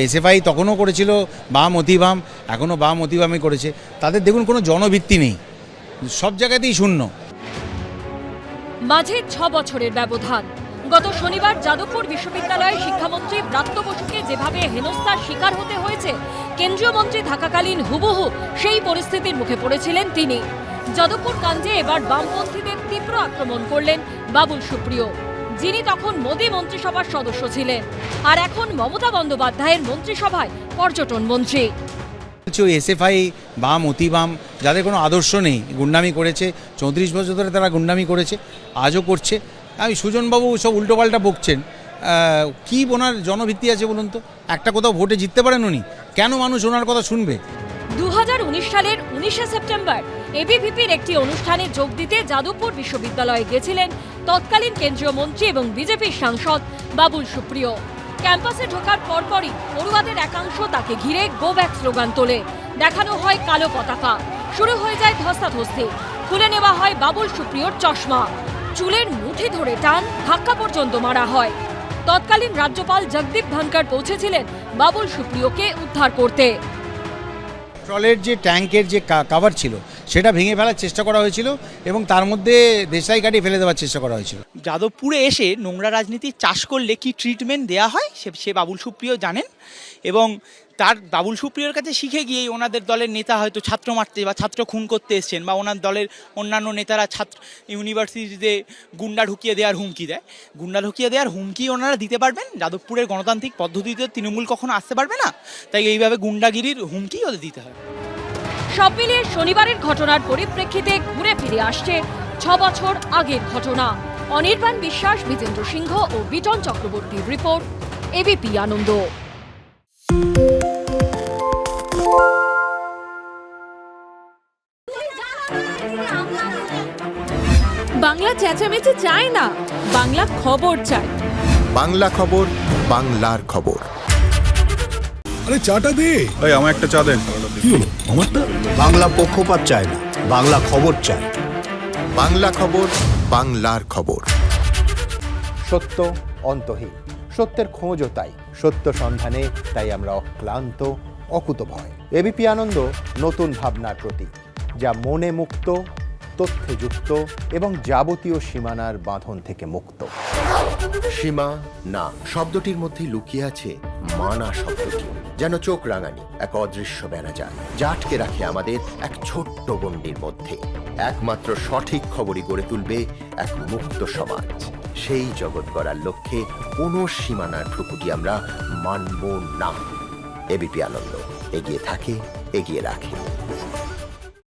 SFI তখনও করেছিল বাম অতিবাম, এখনও বাম অতিবামই করেছে। তাদের দেখুন কোনো জনভিত্তি নেই, সব জায়গাতেই শূন্য। মাঝে 6 বছরের ব্যবধান। গত শনিবার যাদবপুর বিশ্ববিদ্যালয়ে শিক্ষামন্ত্রী ব্রাত্য বসুকে যেভাবে হেনস্থার শিকার হতে হয়েছে, কেন্দ্রীয় মন্ত্রী থাকাকালীন হুবহু সেই পরিস্থিতির মুখে পড়েছিলেন তিনি। যাদবপুর কাণ্ডে এবার বামপন্থীদের তীব্র আক্রমণ করলেন বাবুল সুপ্রিয়, যিনি তখন মোদী মন্ত্রিসভার সদস্য ছিলেন, আর এখন মমতা বন্দ্যোপাধ্যায়ের মন্ত্রিসভায় পর্যটন মন্ত্রী। এসএফআই বাম অতিবাম যাদের কোনো আদর্শ নেই, গুন্ডামি করেছে 34 বছর ধরে, তারা গুন্ডামি করেছে, আজও করছে। আমি সুজনবাবু সব উল্টোপাল্টা বকছেন, কি ওনার জনভিত্তি আছে বলুন তো? একটা কোথাও ভোটে জিততে পারেন উনি? কেন মানুষ ওনার কথা শুনবে? 2019 সালের 19শে সেপ্টেম্বর এবিভিপির একটি অনুষ্ঠানে যোগ দিতে যাদবপুর বিশ্ববিদ্যালয়ে গেছিলেন তৎকালীন কেন্দ্রীয় মন্ত্রী এবং বিজেপির সাংসদ বাবুল সুপ্রিয়। ক্যাম্পাসে ঢোকার পরপরই পড়ুয়াদের একাংশ তাকে ঘিরে গো ব্যাক স্লোগান তোলে, দেখানো হয় কালো পতাকা, শুরু হয়ে যায় ধস্তাধস্তি, খুলে নেওয়া হয় বাবুল সুপ্রিয়র চশমা, চুলের মুঠি ধরে টান, ধাক্কা পর্যন্ত মারা হয়। তৎকালীন রাজ্যপাল জগদীপ ধনকর পৌঁছেছিলেন বাবুল সুপ্রিয়কে উদ্ধার করতে। পেট্রোলের যে ট্যাঙ্কের যে কাভার ছিল সেটা ভেঙে ফেলার চেষ্টা করা হয়েছিল এবং তার মধ্যে দেশাই কাটিয়ে ফেলে দেওয়ার চেষ্টা করা হয়েছিল। যাদবপুরে এসে নোংরা রাজনীতি চাষ করলে কি ট্রিটমেন্ট দেওয়া হয় সে বাবুল সুপ্রিয় জানেন, এবং তার বাবুল সুপ্রিয়র কাছে শিখে গিয়েই ওনাদের দলের নেতা হয়তো ছাত্র মারতে বা ছাত্র খুন করতে এসছেন, বা ওনার দলের অন্যান্য নেতারা ছাত্র ইউনিভার্সিটিতে গুন্ডা ঢুকিয়ে দেওয়ার হুমকি দেয়। গুন্ডা ঢুকিয়ে দেওয়ার হুমকি ওনারা দিতে পারবেন? যাদবপুরের গণতান্ত্রিক পদ্ধতিতে তৃণমূল কখনো আসতে পারবে না, তাই এইভাবে গুন্ডাগিরির হুমকি ওদের দিতে হয়। সব মিলিয়ে শনিবারের ঘটনার পরিপ্রেক্ষিতে ঘুরে ফিরে আসছে 6 বছর আগের ঘটনা। অনির্বাণ বিশ্বাস, বিজেন্দ্র সিংহ ও বিটন চক্রবর্তীর রিপোর্ট, এবিপি আনন্দ। বাংলা চেঁচামেচি চায় না, বাংলা খবর চায়। বাংলা খবর, বাংলার খবর। আরে চাটা দে। এই আমার একটা চা দেন। কি হলো আমারটা? বাংলা পক্ষপাত চায় না, বাংলা খবর চায়। বাংলা খবর, বাংলার খবর। সত্য অন্তহীন, সত্যের খোঁজও তাই, সত্য সন্ধানে তাই আমরা অক্লান্ত, অকুতভয়। এবিপি আনন্দ নতুন ভাবনার প্রতীক, যা মনে মুক্ত, তথ্যে যুক্ত এবং যাবতীয় সীমানার বাঁধন থেকে মুক্ত। সীমা না শব্দটির মধ্যে লুকিয়ে আছে মানা শব্দটি, যেন চোখ রাঙানি এক অদৃশ্য বেড়াজাল, যা আটকে রাখে আমাদের এক ছোট্ট গণ্ডির মধ্যে। একমাত্র সঠিক খবরই গড়ে তুলবে এক মুক্ত সমাজ। সেই জগৎ গড়ার লক্ষ্যে কোনো সীমানার ঠুকুটি আমরা মানব না। এবিপি আনন্দ এগিয়ে থাকে, এগিয়ে রাখে।